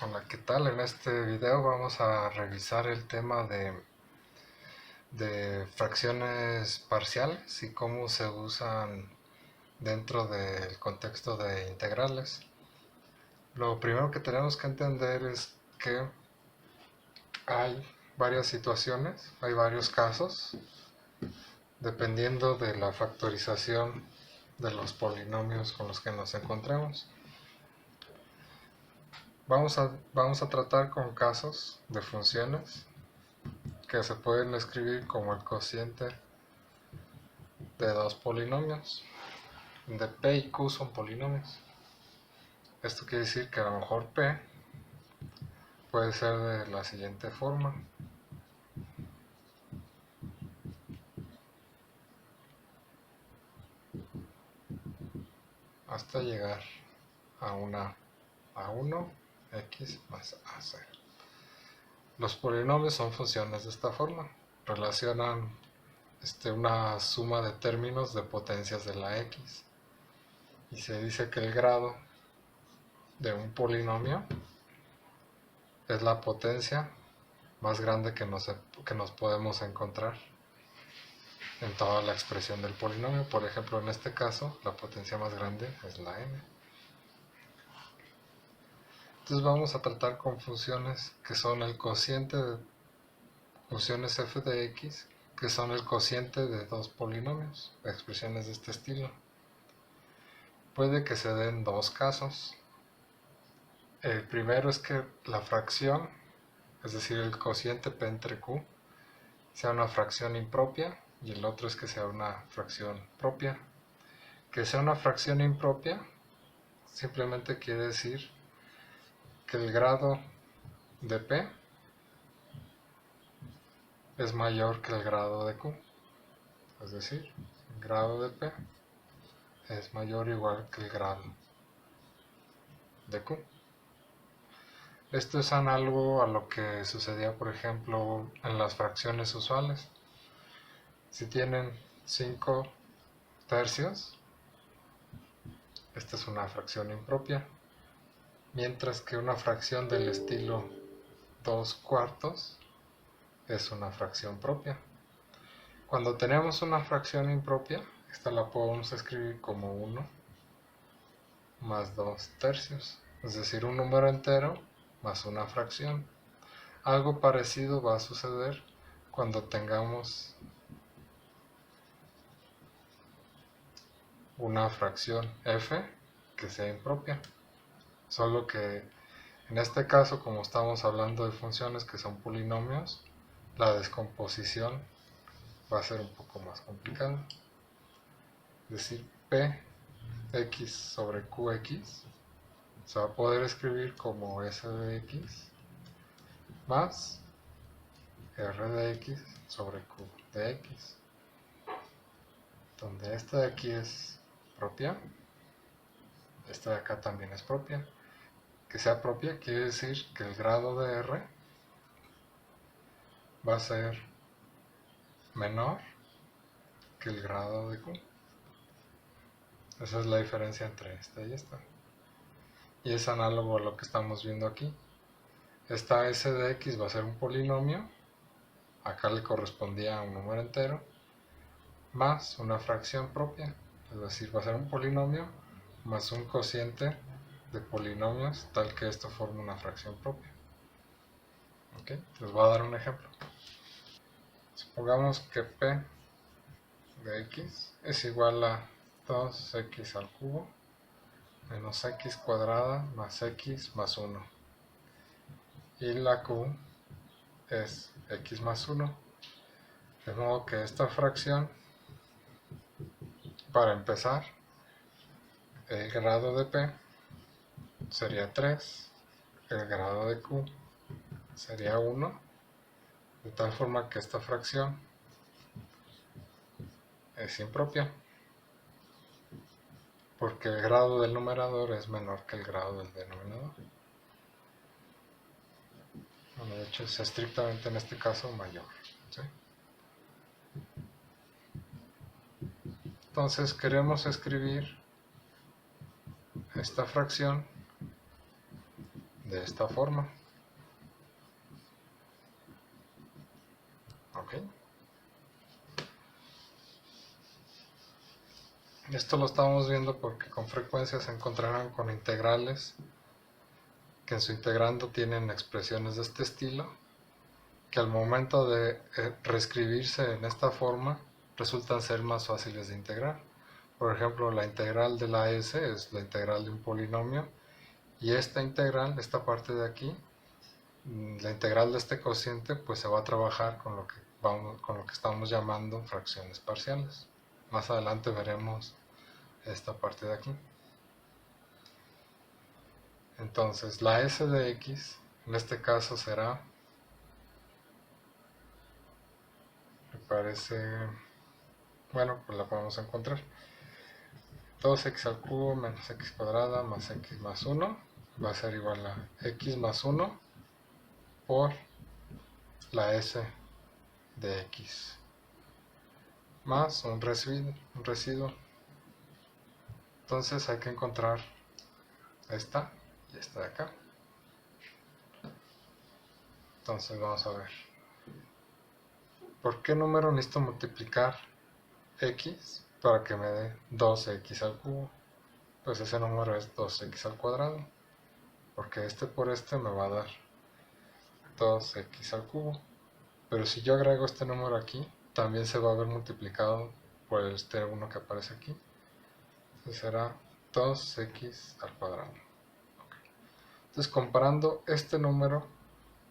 Hola, ¿qué tal? En este video vamos a revisar el tema de fracciones parciales y cómo se usan dentro del contexto de integrales. Lo primero que tenemos que entender es que hay varias situaciones, hay varios casos, dependiendo de la factorización de los polinomios con los que nos encontremos. Vamos a tratar con casos de funciones que se pueden escribir como el cociente de dos polinomios, de P y Q son polinomios. Esto quiere decir que a lo mejor P puede ser de la siguiente forma. Hasta llegar a A1 X más AC. Los polinomios son funciones de esta forma. Relacionan una suma de términos de potencias de la X. Y se dice que el grado de un polinomio es la potencia más grande que nos podemos encontrar en toda la expresión del polinomio. Por ejemplo, en este caso, la potencia más grande es la n. Entonces vamos a tratar con funciones que son el cociente de funciones f de x, que son el cociente de dos polinomios, expresiones de este estilo. Puede que se den dos casos. El primero es que la fracción, es decir, el cociente p entre q, sea una fracción impropia, y el otro es que sea una fracción propia. Que sea una fracción impropia simplemente quiere decir que el grado de P es mayor que el grado de Q. Es decir, el grado de P es mayor o igual que el grado de Q. Esto es análogo a lo que sucedía, por ejemplo, en las fracciones usuales. Si tienen 5 tercios, esta es una fracción impropia, mientras que una fracción del estilo 2 cuartos es una fracción propia. Cuando tenemos una fracción impropia, esta la podemos escribir como 1 más 2 tercios, es decir, un número entero más una fracción. Algo parecido va a suceder cuando tengamos una fracción f que sea impropia, solo que en este caso, como estamos hablando de funciones que son polinomios, la descomposición va a ser un poco más complicada. Es decir, px sobre qx se va a poder escribir como s de x más r de x sobre q de x, donde esta de aquí es propia, esta de acá también es propia. Que sea propia quiere decir que el grado de r va a ser menor que el grado de q. Esa es la diferencia entre esta y esta. Y es análogo a lo que estamos viendo aquí. Esta s de x va a ser un polinomio, acá le correspondía a un número entero, más una fracción propia, es decir, va a ser un polinomio más un cociente de polinomios tal que esto forme una fracción propia. ¿Okay? Les voy a dar un ejemplo. Supongamos que p de x es igual a 2x al cubo menos x cuadrada más x más 1. Y la q es x más 1. De modo que esta fracción, para empezar, el grado de p sería 3, el grado de q sería 1, de tal forma que esta fracción es impropia, porque el grado del numerador es menor que el grado del denominador. Bueno, de hecho es estrictamente en este caso mayor. ¿Sí? Entonces queremos escribir esta fracción de esta forma. ¿Ok? Esto lo estamos viendo porque con frecuencia se encontrarán con integrales que en su integrando tienen expresiones de este estilo, que al momento de reescribirse en esta forma resultan ser más fáciles de integrar. Por ejemplo, la integral de la s es la integral de un polinomio, y esta integral, esta parte de aquí, la integral de este cociente, pues se va a trabajar con lo que estamos llamando fracciones parciales. Más adelante veremos esta parte de aquí. Entonces, la s de x, en este caso será, me parece, bueno, pues la podemos encontrar. 2x al cubo menos x cuadrada más x más 1 va a ser igual a x más 1 por la s de x más un residuo. Entonces hay que encontrar esta y esta de acá. Entonces vamos a ver. ¿Por qué número necesito multiplicar x para que me dé 2x al cubo? Pues ese número es 2x al cuadrado, porque este por este me va a dar 2x al cubo. Pero si yo agrego este número aquí, también se va a ver multiplicado por este 1 que aparece aquí. Entonces será 2x al cuadrado. Entonces, comparando este número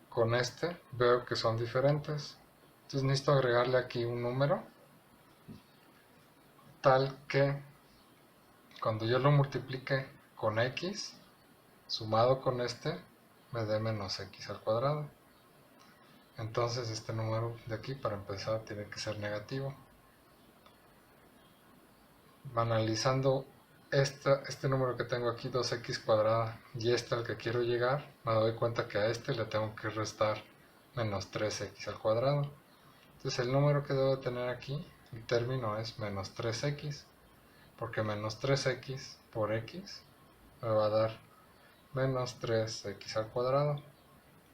con este, veo que son diferentes. Entonces necesito agregarle aquí un número tal que cuando yo lo multiplique con x, sumado con este, me dé menos x al cuadrado. Entonces este número de aquí, para empezar, tiene que ser negativo. Analizando este número que tengo aquí, 2x cuadrada, y este al que quiero llegar, me doy cuenta que a este le tengo que restar menos 3x al cuadrado. Entonces el número que debo tener aquí, el término es menos 3x, porque menos 3x por x me va a dar menos 3x al cuadrado.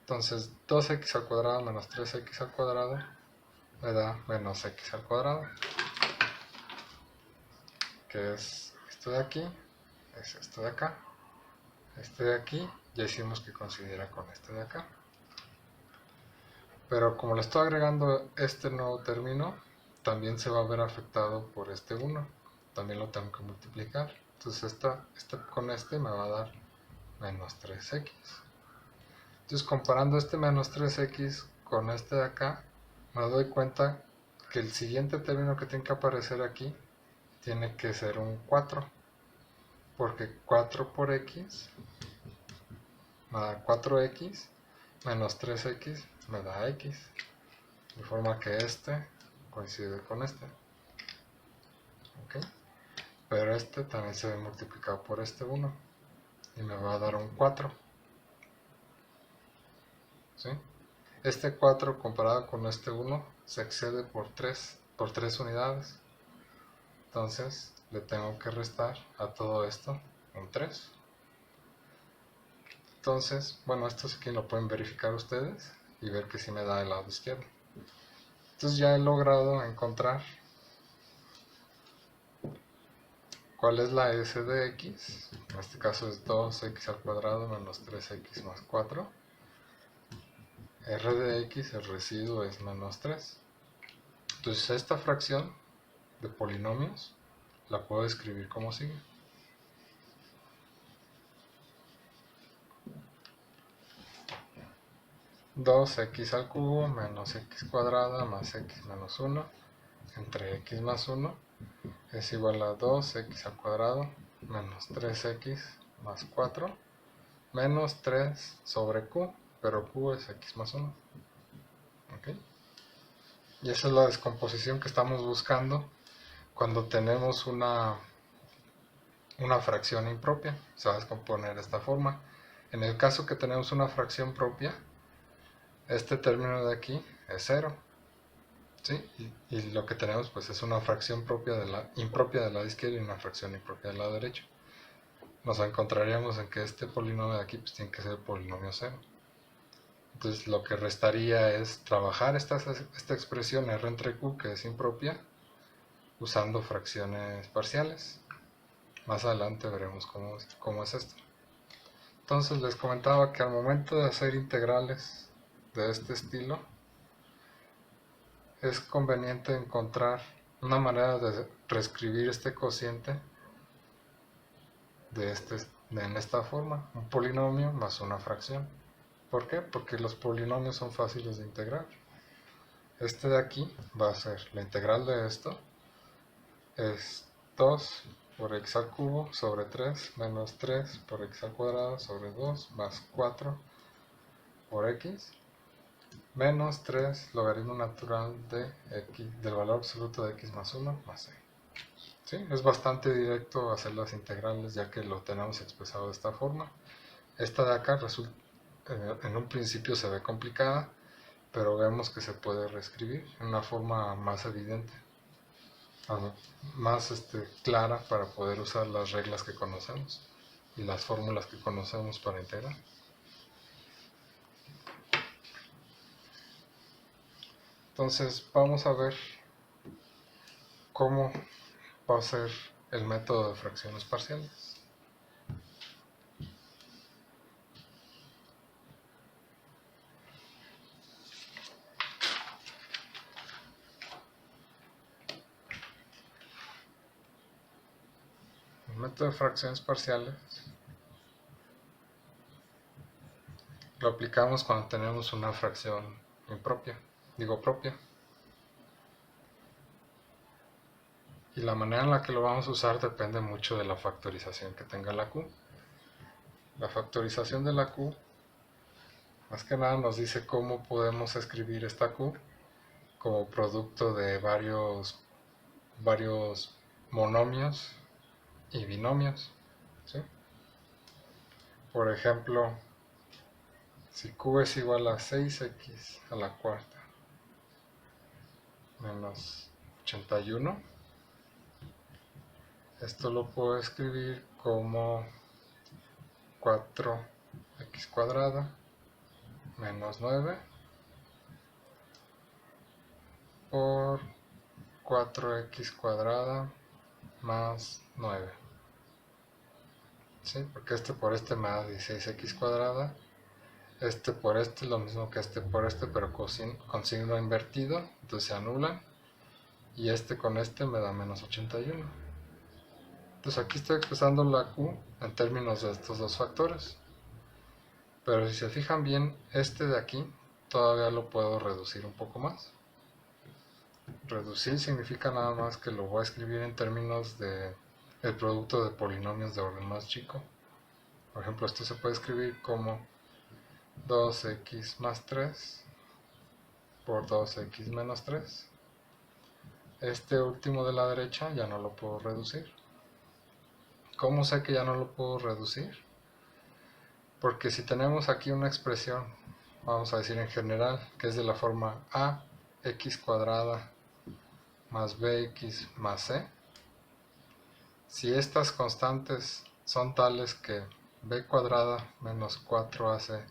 Entonces 2x al cuadrado menos 3x al cuadrado me da menos x al cuadrado, que es esto de aquí, es esto de acá. Este de aquí ya hicimos que coincidiera con este de acá. Pero como le estoy agregando este nuevo término, también se va a ver afectado por este 1. También lo tengo que multiplicar. Entonces este con este me va a dar menos 3x. Entonces comparando este menos 3x con este de acá, me doy cuenta que el siguiente término que tiene que aparecer aquí tiene que ser un 4. Porque 4 por x me da 4x menos 3x me da x. De forma que este coincide con este. ¿Ok? Pero este también se ve multiplicado por este 1 y me va a dar un 4. ¿Sí? Este 4 comparado con este 1 se excede por 3 unidades. Entonces le tengo que restar a todo esto un 3. Entonces, bueno, esto sí que lo pueden verificar ustedes y ver que sí me da el lado izquierdo. Entonces ya he logrado encontrar cuál es la s de x. En este caso es 2x al cuadrado menos 3x más 4. R de x, el residuo es menos 3. Entonces esta fracción de polinomios la puedo escribir como sigue. Dos x al cubo menos x cuadrada más x menos 1 entre x más 1 es igual a 2x al cuadrado menos 3x más 4 menos 3 sobre q, pero q es x más 1. ¿Okay? Y esa es la descomposición que estamos buscando cuando tenemos una fracción impropia. Se va a descomponer de esta forma. En el caso que tenemos una fracción propia, este término de aquí es 0. ¿Sí? Y lo que tenemos pues es una fracción impropia del lado izquierdo y una fracción impropia del lado derecho. nos encontraríamos en que este polinomio de aquí pues tiene que ser el polinomio 0. Entonces lo que restaría es trabajar esta expresión R entre Q, que es impropia, usando fracciones parciales. Más adelante veremos cómo es esto. Entonces les comentaba que al momento de hacer integrales de este estilo, es conveniente encontrar una manera de reescribir este cociente en esta forma, un polinomio más una fracción. ¿Por qué? Porque los polinomios son fáciles de integrar. Este de aquí va a ser la integral de esto, es 2 por x al cubo sobre 3 menos 3 por x al cuadrado sobre 2 más 4 por x menos 3 logaritmo natural de x, del valor absoluto de x más 1 más c. ¿Sí? Es bastante directo hacer las integrales ya que lo tenemos expresado de esta forma. Esta de acá en un principio se ve complicada, pero vemos que se puede reescribir en una forma más evidente, más clara para poder usar las reglas que conocemos y las fórmulas que conocemos para integrar. Entonces vamos a ver cómo va a ser el método de fracciones parciales. El método de fracciones parciales lo aplicamos cuando tenemos una fracción impropia, propia. Y la manera en la que lo vamos a usar depende mucho de la factorización que tenga la Q. La factorización de la Q, más que nada nos dice cómo podemos escribir esta Q como producto de varios monomios y binomios. ¿Sí? Por ejemplo, si Q es igual a 6x a la cuarta menos 81, esto lo puedo escribir como 4x cuadrada menos 9 por 4x cuadrada más 9. ¿Sí? Porque este por este me da 16x cuadrada. Este por este lo mismo que este por este, pero con signo invertido, entonces se anulan. Y este con este me da menos 81. Entonces aquí estoy expresando la Q en términos de estos dos factores. Pero si se fijan bien, este de aquí todavía lo puedo reducir un poco más. Reducir significa nada más que lo voy a escribir en términos de el producto de polinomios de orden más chico. Por ejemplo, esto se puede escribir como 2x más 3 por 2x menos 3. Este último de la derecha ya no lo puedo reducir. ¿Cómo sé que ya no lo puedo reducir? Porque si tenemos aquí una expresión, vamos a decir en general, que es de la forma ax cuadrada más bx más c, si estas constantes son tales que b cuadrada menos 4ac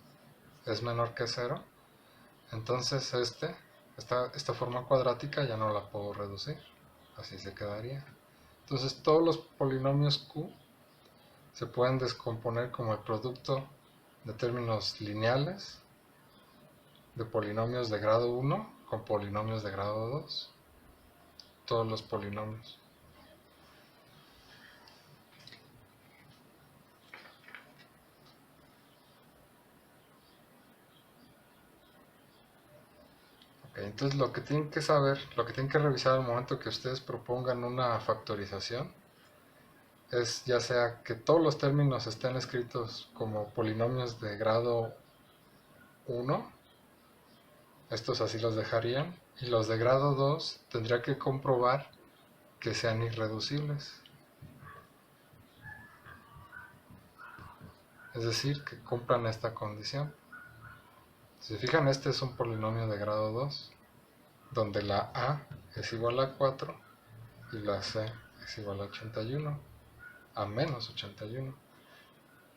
es menor que 0, entonces esta forma cuadrática ya no la puedo reducir, así se quedaría. Entonces todos los polinomios q se pueden descomponer como el producto de términos lineales de polinomios de grado 1 con polinomios de grado 2. Todos los polinomios. Okay, entonces lo que tienen que saber, lo que tienen que revisar al momento que ustedes propongan una factorización es ya sea que todos los términos estén escritos como polinomios de grado 1, estos así los dejarían, y los de grado 2 tendría que comprobar que sean irreducibles. Es decir, que cumplan esta condición. Si se fijan, este es un polinomio de grado 2, donde la a es igual a 4 y la c es igual a 81, a menos 81.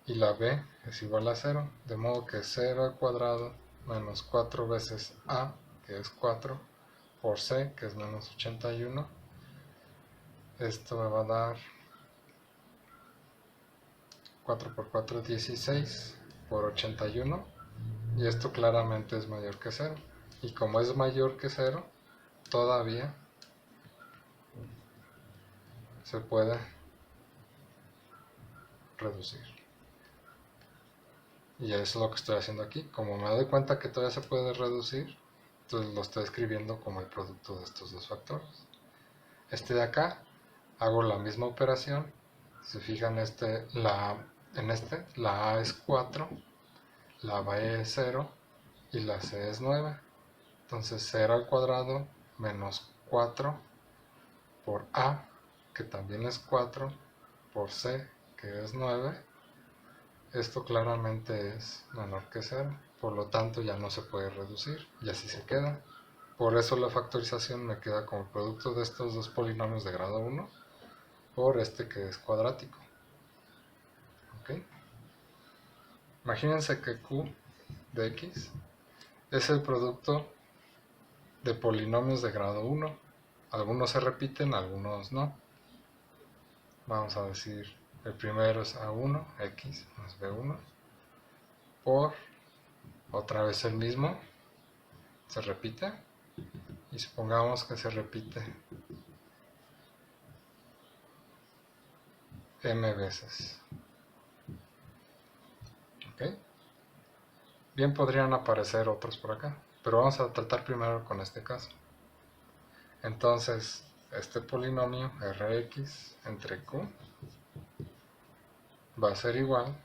y la b es igual a 0, de modo que 0 al cuadrado menos 4 veces a, que es 4, por c, que es menos 81, esto me va a dar 4 por 4 es 16 por 81, y esto claramente es mayor que 0, y como es mayor que 0, todavía se puede reducir. Y eso es lo que estoy haciendo aquí. Como me doy cuenta que todavía se puede reducir, entonces lo estoy escribiendo como el producto de estos dos factores. Este de acá, hago la misma operación. Se fijan, la A es 4, la B es 0 y la C es 9. Entonces 0 al cuadrado menos 4 por A, que también es 4, por C, que es 9. Esto claramente es menor que 0, por lo tanto ya no se puede reducir y así se queda. Por eso la factorización me queda como producto de estos dos polinomios de grado 1 por este que es cuadrático. ¿Okay? Imagínense que Q de X es el producto de polinomios de grado 1. Algunos se repiten, algunos no. Vamos a decir, el primero es A1, X más B1, por otra vez el mismo, se repite, y supongamos que se repite m veces. ¿Okay? Bien podrían aparecer otros por acá, pero vamos a tratar primero con este caso. Entonces, este polinomio Rx entre Q va a ser igual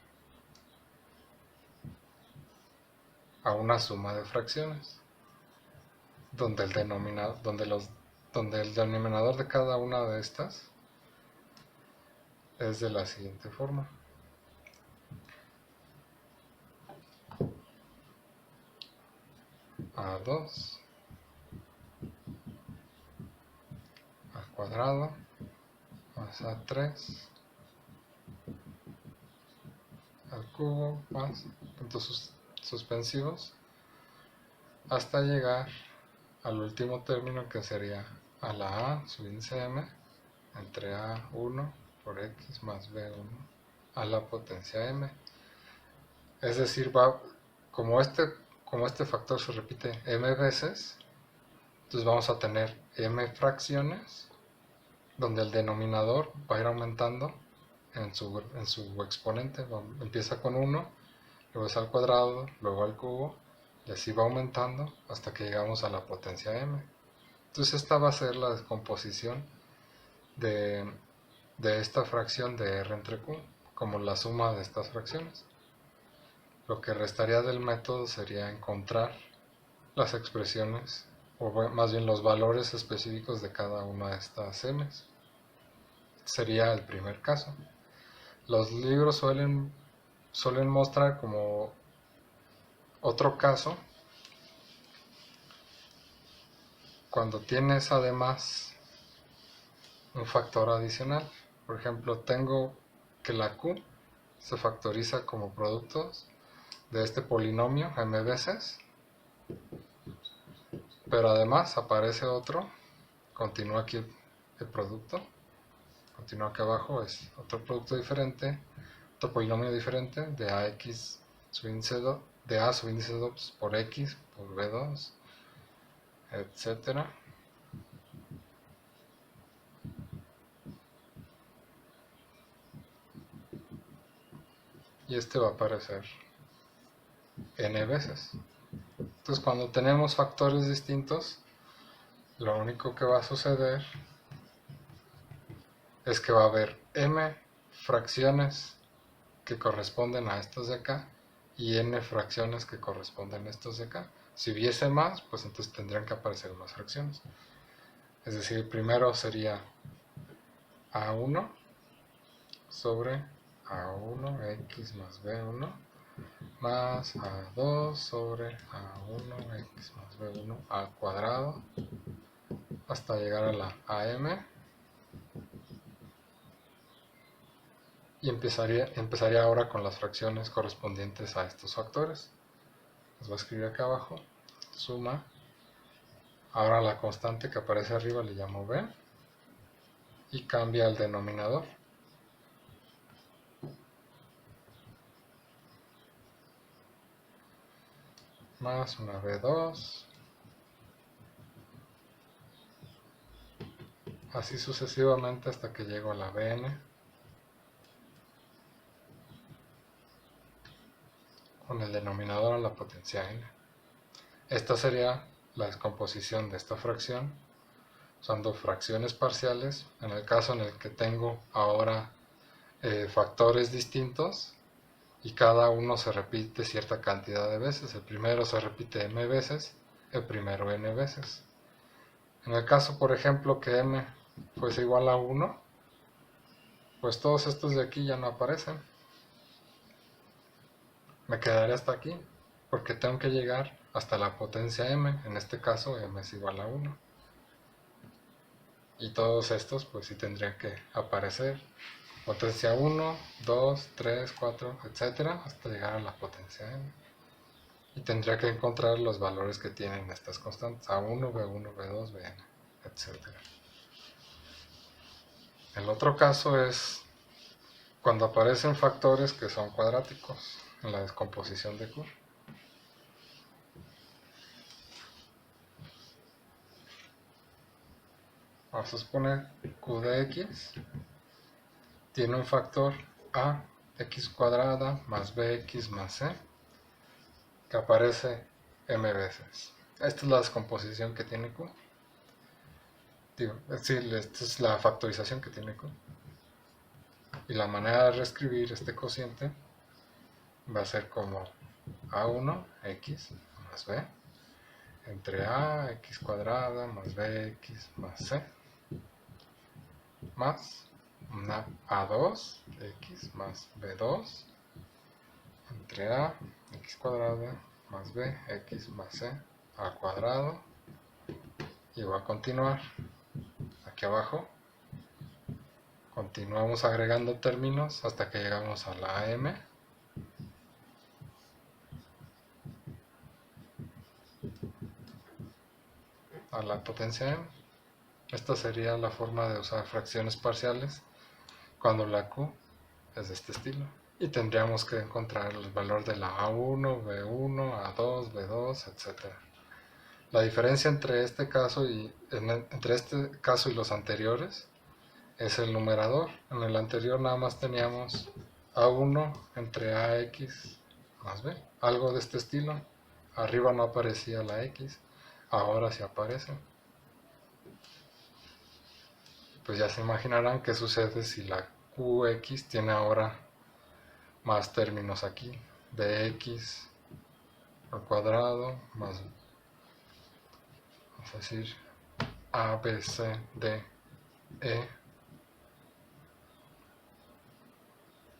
a una suma de fracciones, donde el denominador de cada una de estas es de la siguiente forma. A2 al cuadrado más A3 al cubo más puntos suspensivos hasta llegar al último término, que sería a la A subíndice m entre A1 por X más B1 a la potencia m. Es decir, como este factor se repite m veces, entonces vamos a tener m fracciones donde el denominador va a ir aumentando en su exponente. Empieza con 1, luego es al cuadrado, luego al cubo, y así va aumentando hasta que llegamos a la potencia m. Entonces esta va a ser la descomposición de esta fracción de r entre q, como la suma de estas fracciones. Lo que restaría del método sería encontrar las expresiones, o más bien los valores específicos de cada una de estas m's. Sería el primer caso. Los libros suelen mostrar como otro caso cuando tienes además un factor adicional. Por ejemplo, tengo que la q se factoriza como productos de este polinomio m veces, pero además aparece otro, continúa aquí el producto, continúa aquí abajo, es otro producto diferente, otro polinomio diferente de ax de a subíndice 2 por x por b2, etcétera. Y este va a aparecer n veces. Entonces, cuando tenemos factores distintos, lo único que va a suceder es que va a haber m fracciones que corresponden a estos de acá y n fracciones que corresponden a estos de acá. Si hubiese más, pues entonces tendrían que aparecer más fracciones. Es decir, primero sería a1 sobre a1x más b1 más a2 sobre a1x más b1 al cuadrado hasta llegar a la am, y empezaría ahora con las fracciones correspondientes a estos factores. Les voy a escribir acá abajo, suma, ahora la constante que aparece arriba le llamo b, y cambia el denominador. Más una b2, así sucesivamente hasta que llego a la bn, con el denominador a la potencia n. Esta sería la descomposición de esta fracción, usando fracciones parciales, en el caso en el que tengo ahora factores distintos, y cada uno se repite cierta cantidad de veces. El primero se repite m veces, el primero n veces. En el caso, por ejemplo, que m fuese igual a 1, pues todos estos de aquí ya no aparecen. Me quedaré hasta aquí, porque tengo que llegar hasta la potencia m, en este caso m es igual a 1. Y todos estos pues sí tendrían que aparecer. Potencia 1, 2, 3, 4, etcétera, hasta llegar a la potencia n. Y tendría que encontrar los valores que tienen estas constantes, A1, B1, B2, Bn, etcétera. El otro caso es cuando aparecen factores que son cuadráticos en la descomposición de Q. Vamos a suponer Q de X tiene un factor A, X cuadrada más BX más C, que aparece m veces. Esta es la descomposición que tiene Q. Es decir, esta es la factorización que tiene Q. Y la manera de reescribir este cociente va a ser como A1, X más B, entre A, X cuadrada más BX más C, más una A2, X más B2, entre A, X cuadrada más B, X más C, al cuadrado, y va a continuar aquí abajo. Continuamos agregando términos hasta que llegamos a la m, a la potencia m. Esta sería la forma de usar fracciones parciales cuando la q es de este estilo. Y tendríamos que encontrar el valor de la A1, B1, A2, B2, etc. La diferencia entre este caso y los anteriores es el numerador. En el anterior nada más teníamos A1 entre AX más B, algo de este estilo. Arriba no aparecía la X, ahora sí aparece. Pues ya se imaginarán qué sucede si la QX tiene ahora más términos aquí. BX al cuadrado más, vamos a decir, A, B, C, D, E,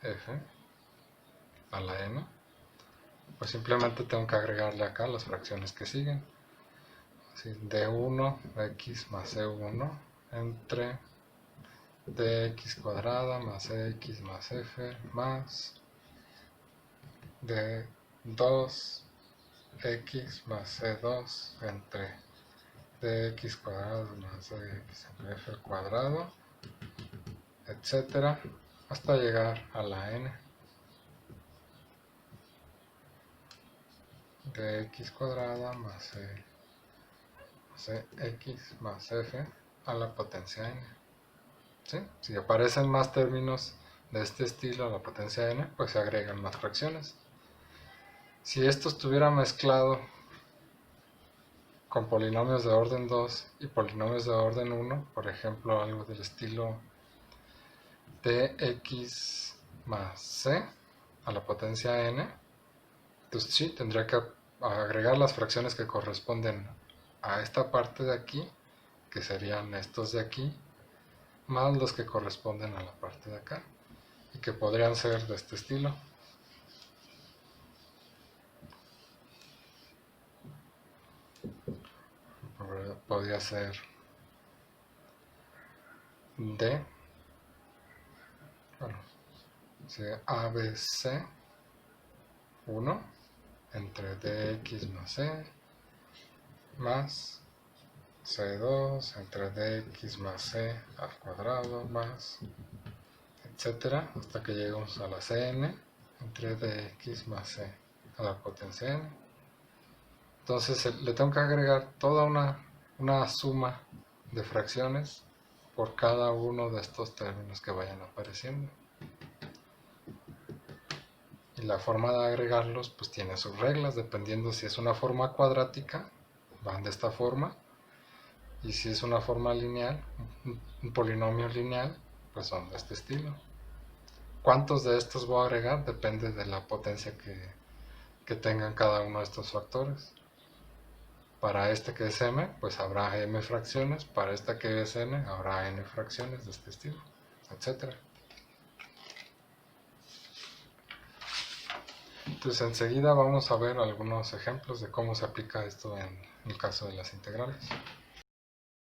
F a la n, pues simplemente tengo que agregarle acá las fracciones que siguen. Así, D1 X más C1 entre dx cuadrada más x más f más d2 x más c2 entre dx cuadrado más dx entre f al cuadrado, etcétera, hasta llegar a la n. Dx cuadrada más cx más f a la potencia n. ¿Sí? Si aparecen más términos de este estilo a la potencia n, pues se agregan más fracciones. Si esto estuviera mezclado con polinomios de orden 2 y polinomios de orden 1, por ejemplo algo del estilo dx más c a la potencia n, entonces sí, tendría que agregar las fracciones que corresponden a esta parte de aquí, que serían estos de aquí, más los que corresponden a la parte de acá, y que podrían ser de este estilo. Podría ser D, bueno, ABC 1 entre dx más c más c2 entre dx más c al cuadrado más etcétera hasta que llegamos a la cn entre dx más c a la potencia n. Entonces le tengo que agregar toda una suma de fracciones por cada uno de estos términos que vayan apareciendo. Y la forma de agregarlos pues tiene sus reglas, dependiendo si es una forma cuadrática, van de esta forma, y si es una forma lineal, un polinomio lineal, pues son de este estilo. ¿Cuántos de estos voy a agregar? Depende de la potencia que tengan cada uno de estos factores. Para este que es m, pues habrá m fracciones, para esta que es n, habrá n fracciones de este estilo, etc. Entonces enseguida vamos a ver algunos ejemplos de cómo se aplica esto en el caso de las integrales.